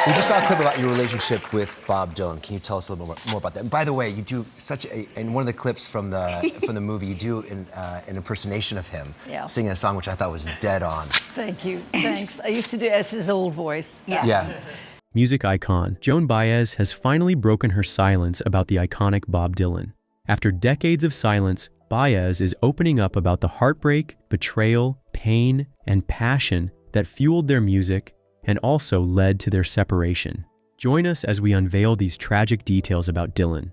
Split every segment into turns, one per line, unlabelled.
We just saw a clip about your relationship with Bob Dylan. Can you tell us a little bit more about that? And by the way, you do such a, in one of the clips from the movie, you do an impersonation of him singing a song which I thought was dead on.
Thank you, thanks. I used to do it as his old voice.
Yeah.
Music icon Joan Baez has finally broken her silence about the iconic Bob Dylan. After decades of silence, Baez is opening up about the heartbreak, betrayal, pain, and passion that fueled their music and also led to their separation. Join us as we unveil these tragic details about Dylan.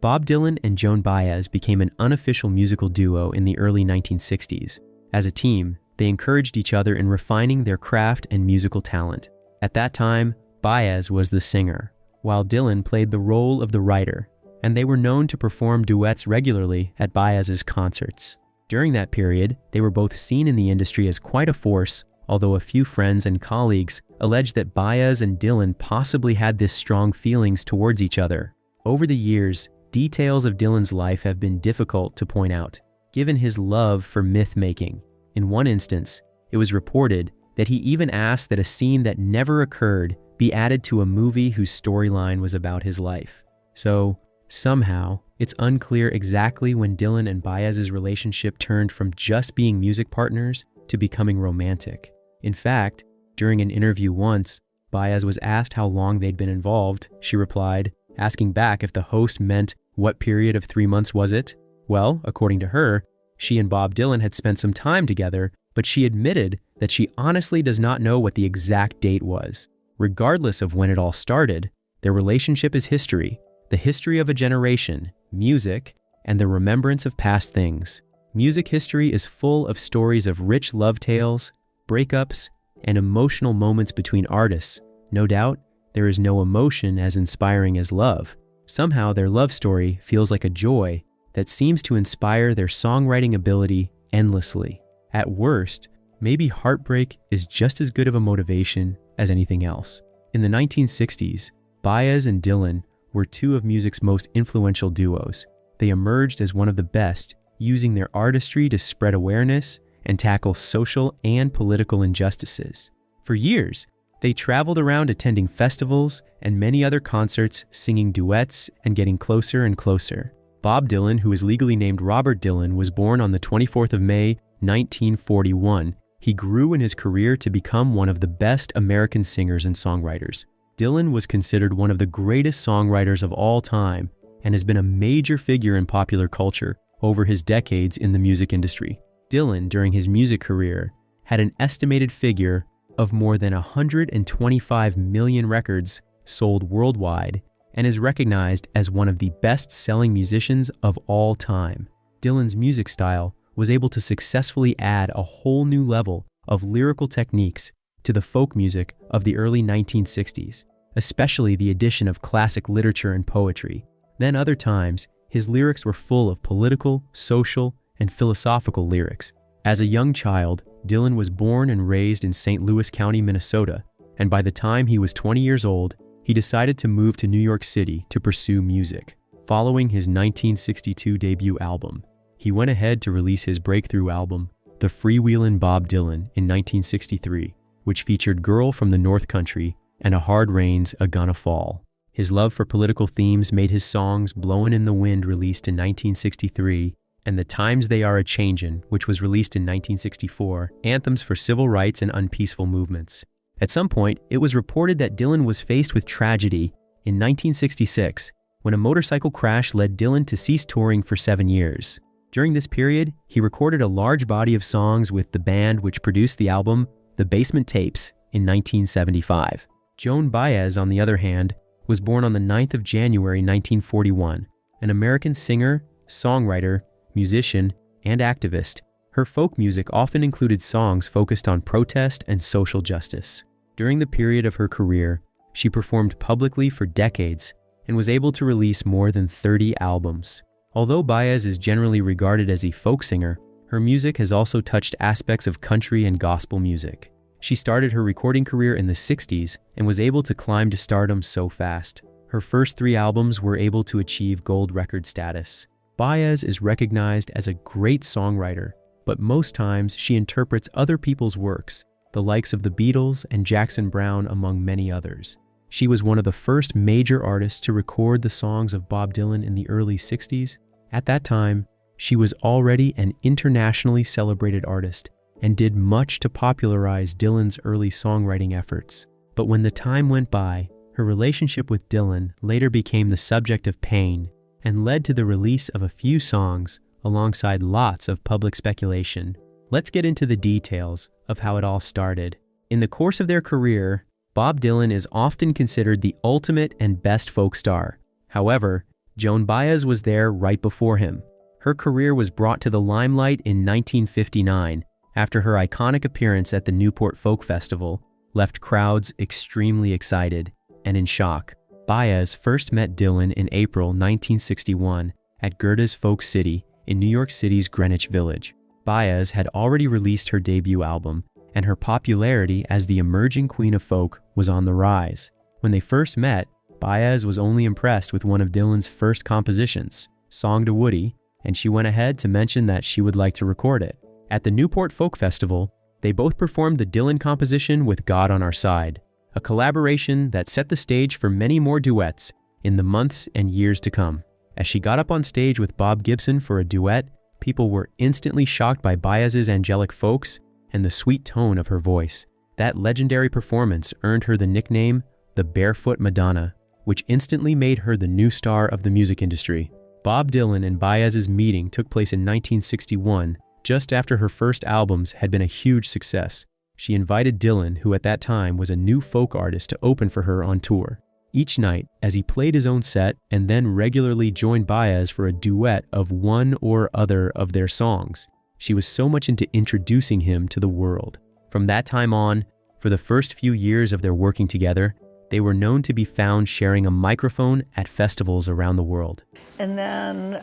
Bob Dylan and Joan Baez became an unofficial musical duo in the early 1960s. As a team, they encouraged each other in refining their craft and musical talent. At that time, Baez was the singer, while Dylan played the role of the writer, and they were known to perform duets regularly at Baez's concerts. During that period, they were both seen in the industry as quite a force, although a few friends and colleagues alleged that Baez and Dylan possibly had this strong feelings towards each other. Over the years, details of Dylan's life have been difficult to point out, given his love for myth-making. In one instance, it was reported that he even asked that a scene that never occurred be added to a movie whose storyline was about his life. So, somehow, it's unclear exactly when Dylan and Baez's relationship turned from just being music partners to becoming romantic. In fact, during an interview once, Baez was asked how long they'd been involved. She replied, asking back if the host meant what period of 3 months was it? Well, according to her, she and Bob Dylan had spent some time together, but she admitted that she honestly does not know what the exact date was. Regardless of when it all started, their relationship is history, the history of a generation, music, and the remembrance of past things. Music history is full of stories of rich love tales, breakups, and emotional moments between artists. No doubt, there is no emotion as inspiring as love. Somehow their love story feels like a joy that seems to inspire their songwriting ability endlessly. At worst, maybe heartbreak is just as good of a motivation as anything else. In the 1960s, Baez and Dylan were two of music's most influential duos. They emerged as one of the best, using their artistry to spread awareness and tackle social and political injustices. For years, they traveled around attending festivals and many other concerts, singing duets and getting closer and closer. Bob Dylan, who is legally named Robert Dylan, was born on the 24th of May, 1941. He grew in his career to become one of the best American singers and songwriters. Dylan was considered one of the greatest songwriters of all time and has been a major figure in popular culture over his decades in the music industry. Dylan, during his music career, had an estimated figure of more than 125 million records sold worldwide and is recognized as one of the best-selling musicians of all time. Dylan's music style was able to successfully add a whole new level of lyrical techniques to the folk music of the early 1960s, especially the addition of classic literature and poetry. Then other times, his lyrics were full of political, social, and philosophical lyrics. As a young child, Dylan was born and raised in St. Louis County, Minnesota, and by the time he was 20 years old, he decided to move to New York City to pursue music. Following his 1962 debut album, he went ahead to release his breakthrough album, The Freewheelin' Bob Dylan, in 1963, which featured Girl from the North Country and A Hard Rain's A Gonna Fall. His love for political themes made his songs Blowin' in the Wind, released in 1963, and The Times They Are A-Changin', which was released in 1964, anthems for civil rights and unpeaceful movements. At some point, it was reported that Dylan was faced with tragedy in 1966, when a motorcycle crash led Dylan to cease touring for 7 years. During this period, he recorded a large body of songs with the band which produced the album, The Basement Tapes, in 1975. Joan Baez, on the other hand, was born on the 9th of January 1941, an American singer, songwriter, musician, and activist. Her folk music often included songs focused on protest and social justice. During the period of her career, she performed publicly for decades and was able to release more than 30 albums. Although Baez is generally regarded as a folk singer, her music has also touched aspects of country and gospel music. She started her recording career in the 60s and was able to climb to stardom so fast. Her first 3 albums were able to achieve gold record status. Baez is recognized as a great songwriter, but most times she interprets other people's works, the likes of the Beatles and Jackson Browne, among many others. She was one of the first major artists to record the songs of Bob Dylan in the early 60s. At that time, she was already an internationally celebrated artist and did much to popularize Dylan's early songwriting efforts. But when the time went by, her relationship with Dylan later became the subject of pain and led to the release of a few songs alongside lots of public speculation. Let's get into the details of how it all started. In the course of their career, Bob Dylan is often considered the ultimate and best folk star. However, Joan Baez was there right before him. Her career was brought to the limelight in 1959 after her iconic appearance at the Newport Folk Festival left crowds extremely excited and in shock. Baez first met Dylan in April 1961 at Gerda's Folk City in New York City's Greenwich Village. Baez had already released her debut album, and her popularity as the emerging queen of folk was on the rise. When they first met, Baez was only impressed with one of Dylan's first compositions, Song to Woody, and she went ahead to mention that she would like to record it. At the Newport Folk Festival, they both performed the Dylan composition With God on Our Side, a collaboration that set the stage for many more duets in the months and years to come. As she got up on stage with Bob Gibson for a duet, people were instantly shocked by Baez's angelic folks and the sweet tone of her voice. That legendary performance earned her the nickname the Barefoot Madonna, which instantly made her the new star of the music industry. Bob Dylan and Baez's meeting took place in 1961, just after her first albums had been a huge success. She invited Dylan, who at that time was a new folk artist, to open for her on tour. Each night, as he played his own set and then regularly joined Baez for a duet of one or other of their songs, she was so much into introducing him to the world. From that time on, for the first few years of their working together, they were known to be found sharing a microphone at festivals around the world.
And then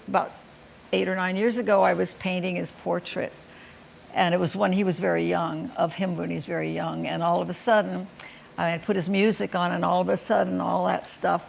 about 8 or 9 years ago, I was painting his portrait. And it was when he was very young, of him when he's very young. And all of a sudden, I put his music on, and all of a sudden, all that stuff.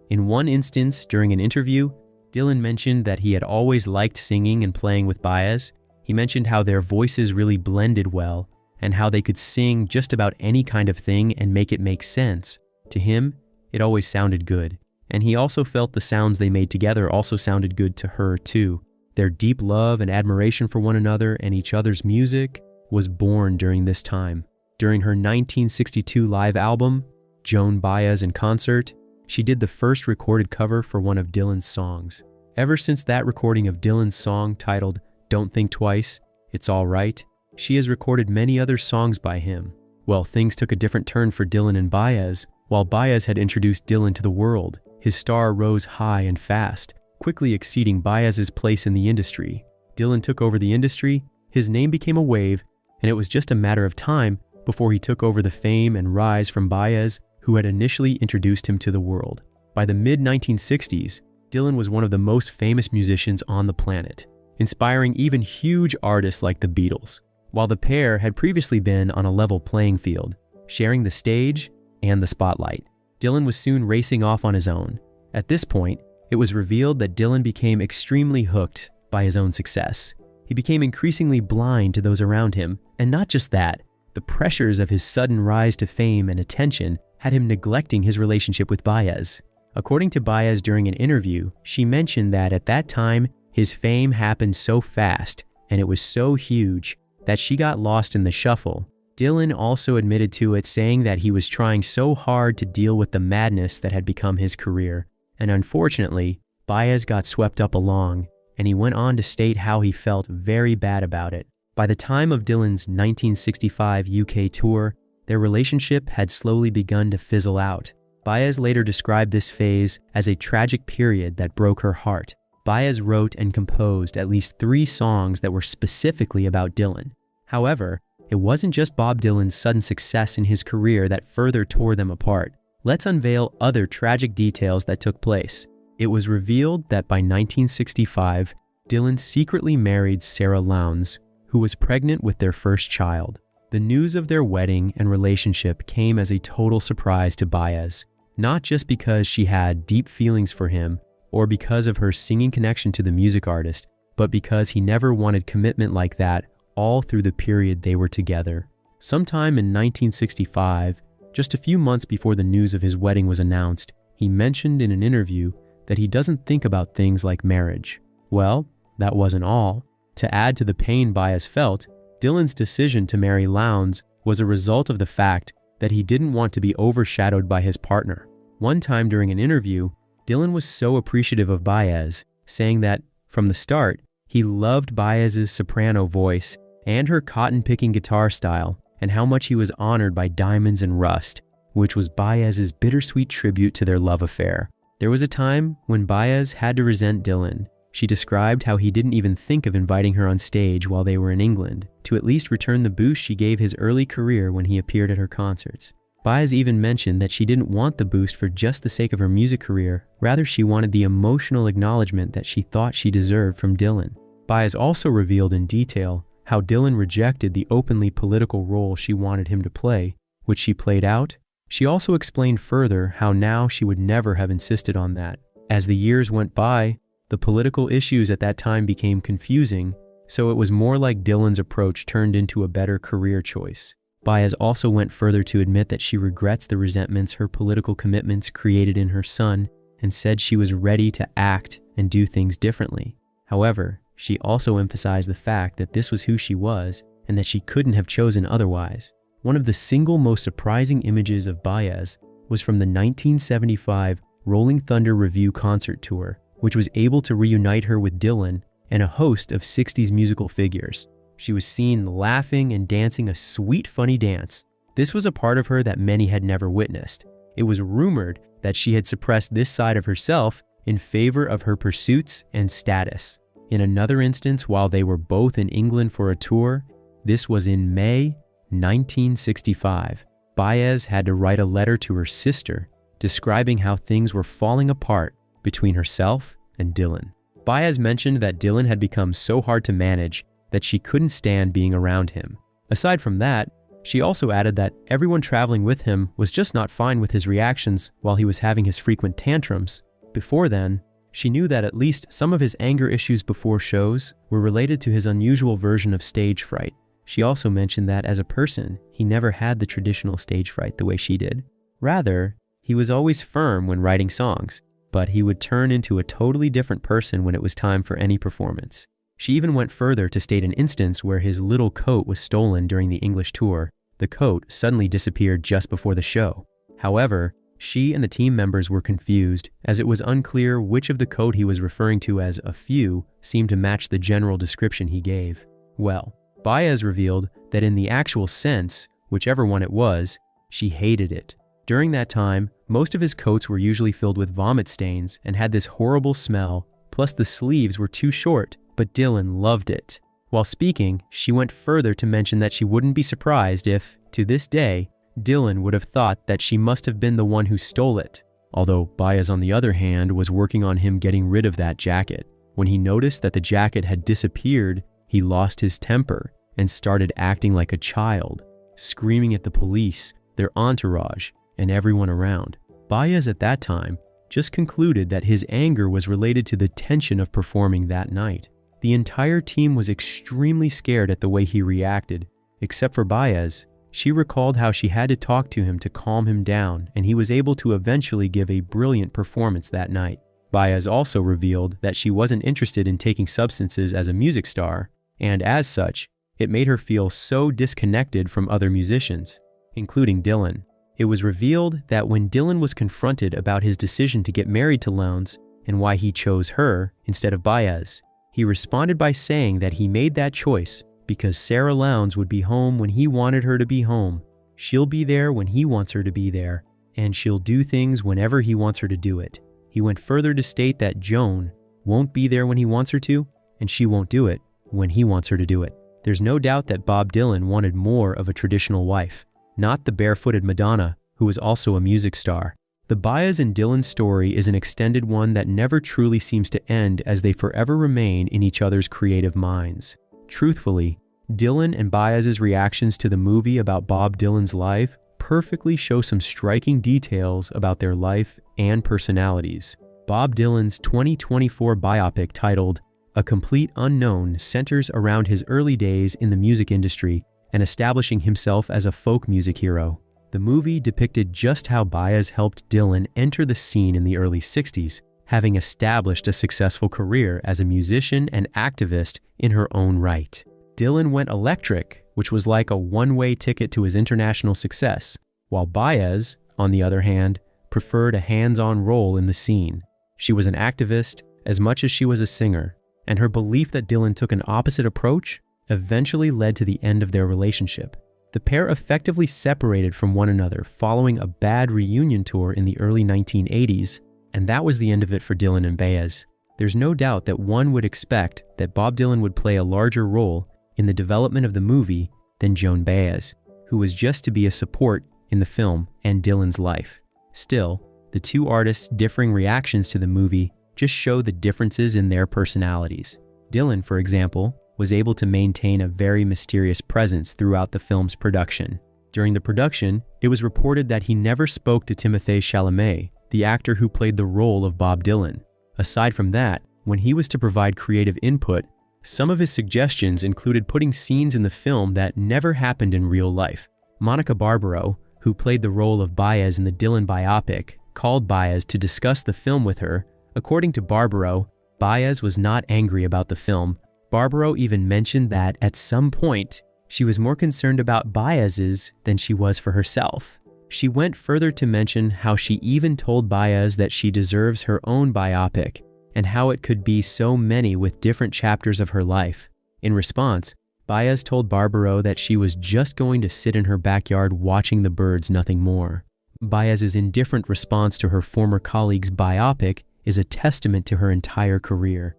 In one instance, during an interview, Dylan mentioned that he had always liked singing and playing with Baez. He mentioned how their voices really blended well, and how they could sing just about any kind of thing and make it make sense. To him, it always sounded good. And he also felt the sounds they made together also sounded good to her too. Their deep love and admiration for one another and each other's music was born during this time. During her 1962 live album, Joan Baez in Concert, she did the first recorded cover for one of Dylan's songs. Ever since that recording of Dylan's song titled Don't Think Twice, It's All Right, she has recorded many other songs by him. Well, things took a different turn for Dylan and Baez. While Baez had introduced Dylan to the world, his star rose high and fast, quickly exceeding Baez's place in the industry. Dylan took over the industry, his name became a wave, and it was just a matter of time before he took over the fame and rise from Baez, who had initially introduced him to the world. By the mid-1960s, Dylan was one of the most famous musicians on the planet, inspiring even huge artists like the Beatles, while the pair had previously been on a level playing field, sharing the stage and the spotlight. Dylan was soon racing off on his own. At this point, it was revealed that Dylan became extremely hooked by his own success. He became increasingly blind to those around him, and not just that, the pressures of his sudden rise to fame and attention had him neglecting his relationship with Baez. According to Baez during an interview, she mentioned that at that time, his fame happened so fast, and it was so huge, that she got lost in the shuffle. Dylan also admitted to it, saying that he was trying so hard to deal with the madness that had become his career. And unfortunately, Baez got swept up along, and he went on to state how he felt very bad about it. By the time of Dylan's 1965 UK tour, their relationship had slowly begun to fizzle out. Baez later described this phase as a tragic period that broke her heart. Baez wrote and composed at least 3 songs that were specifically about Dylan. However, it wasn't just Bob Dylan's sudden success in his career that further tore them apart. Let's unveil other tragic details that took place. It was revealed that by 1965, Dylan secretly married Sarah Lowndes, who was pregnant with their first child. The news of their wedding and relationship came as a total surprise to Baez, not just because she had deep feelings for him or because of her singing connection to the music artist, but because he never wanted commitment like that all through the period they were together. Sometime in 1965, Just a few months before the news of his wedding was announced, he mentioned in an interview that he doesn't think about things like marriage. Well, that wasn't all. To add to the pain Baez felt, Dylan's decision to marry Lowndes was a result of the fact that he didn't want to be overshadowed by his partner. One time during an interview, Dylan was so appreciative of Baez, saying that, from the start, he loved Baez's soprano voice and her cotton-picking guitar style, and how much he was honored by Diamonds and Rust, which was Baez's bittersweet tribute to their love affair. There was a time when Baez had to resent Dylan. She described how he didn't even think of inviting her on stage while they were in England, to at least return the boost she gave his early career when he appeared at her concerts. Baez even mentioned that she didn't want the boost for just the sake of her music career, rather she wanted the emotional acknowledgement that she thought she deserved from Dylan. Baez also revealed in detail how Dylan rejected the openly political role she wanted him to play, which she played out. She also explained further how now she would never have insisted on that. As the years went by, the political issues at that time became confusing, so it was more like Dylan's approach turned into a better career choice. Baez also went further to admit that she regrets the resentments her political commitments created in her son and said she was ready to act and do things differently. However, she also emphasized the fact that this was who she was and that she couldn't have chosen otherwise. One of the single most surprising images of Baez was from the 1975 Rolling Thunder Revue concert tour, which was able to reunite her with Dylan and a host of 60s musical figures. She was seen laughing and dancing a sweet, funny dance. This was a part of her that many had never witnessed. It was rumored that she had suppressed this side of herself in favor of her pursuits and status. In another instance, while they were both in England for a tour, this was in May 1965, Baez had to write a letter to her sister describing how things were falling apart between herself and Dylan. Baez mentioned that Dylan had become so hard to manage that she couldn't stand being around him. Aside from that, she also added that everyone traveling with him was just not fine with his reactions while he was having his frequent tantrums. Before then, she knew that at least some of his anger issues before shows were related to his unusual version of stage fright. She also mentioned that as a person, he never had the traditional stage fright the way she did. Rather, he was always firm when writing songs, but he would turn into a totally different person when it was time for any performance. She even went further to state an instance where his little coat was stolen during the English tour. The coat suddenly disappeared just before the show. However, she and the team members were confused, as it was unclear which of the coat he was referring to as a few seemed to match the general description he gave. Well, Baez revealed that in the actual sense, whichever one it was, she hated it. During that time, most of his coats were usually filled with vomit stains and had this horrible smell, plus the sleeves were too short, but Dylan loved it. While speaking, she went further to mention that she wouldn't be surprised if, to this day, Dylan would have thought that she must have been the one who stole it, although Baez on the other hand was working on him getting rid of that jacket. When he noticed that the jacket had disappeared, he lost his temper and started acting like a child, screaming at the police, their entourage, and everyone around. Baez at that time just concluded that his anger was related to the tension of performing that night. The entire team was extremely scared at the way he reacted, except for Baez. She recalled how she had to talk to him to calm him down, and he was able to eventually give a brilliant performance that night. Baez also revealed that she wasn't interested in taking substances as a music star, and as such, it made her feel so disconnected from other musicians, including Dylan. It was revealed that when Dylan was confronted about his decision to get married to Lowndes and why he chose her instead of Baez, he responded by saying that he made that choice because Sarah Lowndes would be home when he wanted her to be home. She'll be there when he wants her to be there, and she'll do things whenever he wants her to do it. He went further to state that Joan won't be there when he wants her to, and she won't do it when he wants her to do it. There's no doubt that Bob Dylan wanted more of a traditional wife, not the barefooted Madonna, who was also a music star. The Baez and Dylan story is an extended one that never truly seems to end, as they forever remain in each other's creative minds. Truthfully, Dylan and Baez's reactions to the movie about Bob Dylan's life perfectly show some striking details about their life and personalities. Bob Dylan's 2024 biopic titled A Complete Unknown centers around his early days in the music industry and establishing himself as a folk music hero. The movie depicted just how Baez helped Dylan enter the scene in the early 60s, having established a successful career as a musician and activist in her own right. Dylan went electric, which was like a one-way ticket to his international success, while Baez, on the other hand, preferred a hands-on role in the scene. She was an activist as much as she was a singer, and her belief that Dylan took an opposite approach eventually led to the end of their relationship. The pair effectively separated from one another following a bad reunion tour in the early 1980s, and that was the end of it for Dylan and Baez. There's no doubt that one would expect that Bob Dylan would play a larger role in the development of the movie than Joan Baez, who was just to be a support in the film and Dylan's life. Still, the two artists' differing reactions to the movie just show the differences in their personalities. Dylan, for example, was able to maintain a very mysterious presence throughout the film's production. During the production, it was reported that he never spoke to Timothée Chalamet, the actor who played the role of Bob Dylan. Aside from that, when he was to provide creative input, some of his suggestions included putting scenes in the film that never happened in real life. Monica Barbaro, who played the role of Baez in the Dylan biopic, called Baez to discuss the film with her. According to Barbaro, Baez was not angry about the film. Barbaro even mentioned that at some point, she was more concerned about Baez's than she was for herself. She went further to mention how she even told Baez that she deserves her own biopic, and how it could be so many with different chapters of her life. In response, Baez told Barbaro that she was just going to sit in her backyard watching the birds, nothing more. Baez's indifferent response to her former colleague's biopic is a testament to her entire career.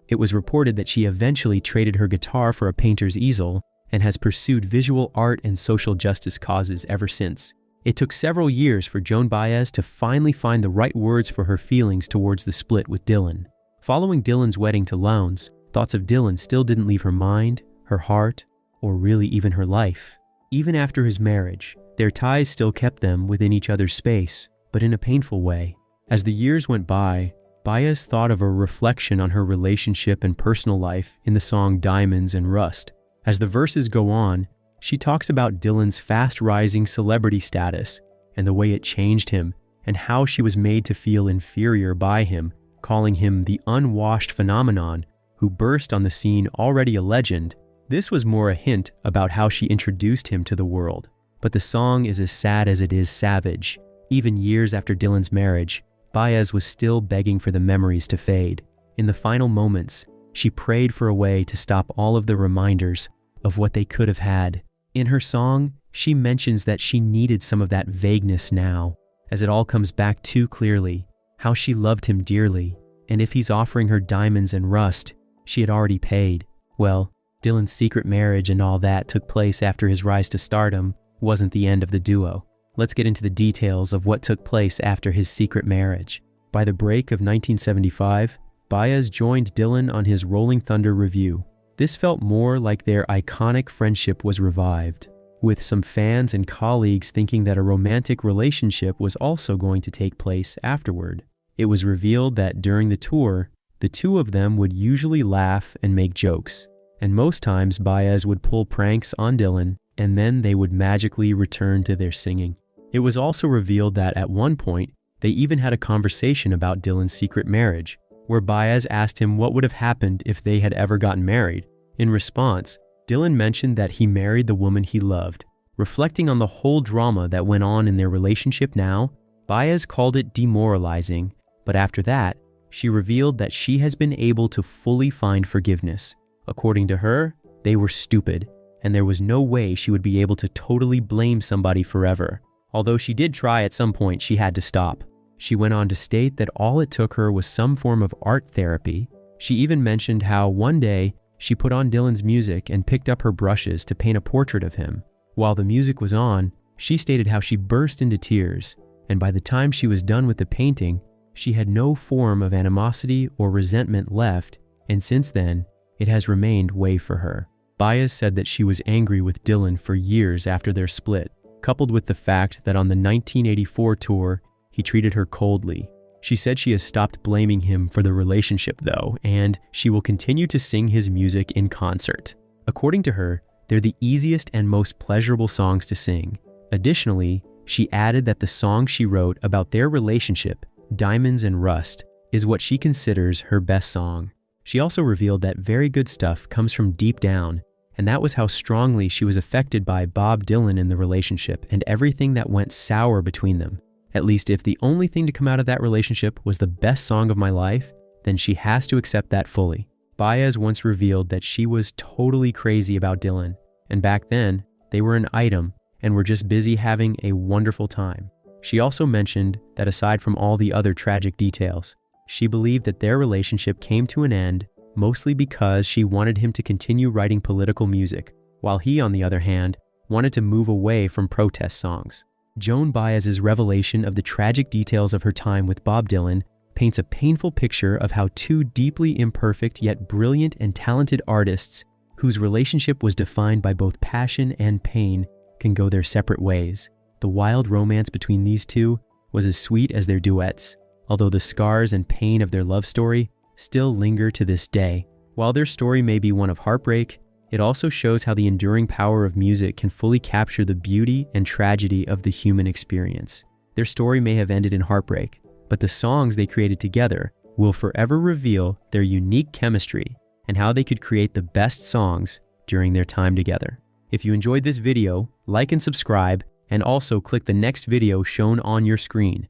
It was reported that she eventually traded her guitar for a painter's easel and has pursued visual art and social justice causes ever since. It took several years for Joan Baez to finally find the right words for her feelings towards the split with Dylan. Following Dylan's wedding to Lowndes, thoughts of Dylan still didn't leave her mind, her heart, or really even her life. Even after his marriage, their ties still kept them within each other's space, but in a painful way. As the years went by, Baez thought of a reflection on her relationship and personal life in the song Diamonds and Rust. As the verses go on, she talks about Dylan's fast-rising celebrity status and the way it changed him, and how she was made to feel inferior by him, calling him the unwashed phenomenon who burst on the scene already a legend. This was more a hint about how she introduced him to the world. But the song is as sad as it is savage. Even years after Dylan's marriage, Baez was still begging for the memories to fade. In the final moments, she prayed for a way to stop all of the reminders of what they could have had. In her song, she mentions that she needed some of that vagueness now, as it all comes back too clearly, how she loved him dearly, and if he's offering her diamonds and rust, she had already paid. Well, Dylan's secret marriage and all that took place after his rise to stardom wasn't the end of the duo. Let's get into the details of what took place after his secret marriage. By the break of 1975, Baez joined Dylan on his Rolling Thunder review. This felt more like their iconic friendship was revived, with some fans and colleagues thinking that a romantic relationship was also going to take place afterward. It was revealed that during the tour, the two of them would usually laugh and make jokes, and most times Baez would pull pranks on Dylan, and then they would magically return to their singing. It was also revealed that at one point, they even had a conversation about Dylan's secret marriage, where Baez asked him what would have happened if they had ever gotten married. In response, Dylan mentioned that he married the woman he loved. Reflecting on the whole drama that went on in their relationship now, Baez called it demoralizing, but after that, she revealed that she has been able to fully find forgiveness. According to her, they were stupid, and there was no way she would be able to totally blame somebody forever. Although she did try at some point, she had to stop. She went on to state that all it took her was some form of art therapy. She even mentioned how one day she put on Dylan's music and picked up her brushes to paint a portrait of him. While the music was on, she stated how she burst into tears, and by the time she was done with the painting, she had no form of animosity or resentment left, and since then, it has remained way for her. Baez said that she was angry with Dylan for years after their split, coupled with the fact that on the 1984 tour, he treated her coldly. She said she has stopped blaming him for the relationship though, and she will continue to sing his music in concert. According to her, they're the easiest and most pleasurable songs to sing. Additionally, she added that the song she wrote about their relationship, Diamonds and Rust, is what she considers her best song. She also revealed that very good stuff comes from deep down, and that was how strongly she was affected by Bob Dylan in the relationship and everything that went sour between them. At least if the only thing to come out of that relationship was the best song of my life, then she has to accept that fully. Baez once revealed that she was totally crazy about Dylan, and back then, they were an item and were just busy having a wonderful time. She also mentioned that aside from all the other tragic details, she believed that their relationship came to an end mostly because she wanted him to continue writing political music, while he, on the other hand, wanted to move away from protest songs. Joan Baez's revelation of the tragic details of her time with Bob Dylan paints a painful picture of how two deeply imperfect yet brilliant and talented artists whose relationship was defined by both passion and pain can go their separate ways. The wild romance between these two was as sweet as their duets, although the scars and pain of their love story still linger to this day. While their story may be one of heartbreak, it also shows how the enduring power of music can fully capture the beauty and tragedy of the human experience. Their story may have ended in heartbreak, but the songs they created together will forever reveal their unique chemistry and how they could create the best songs during their time together. If you enjoyed this video, like and subscribe, and also click the next video shown on your screen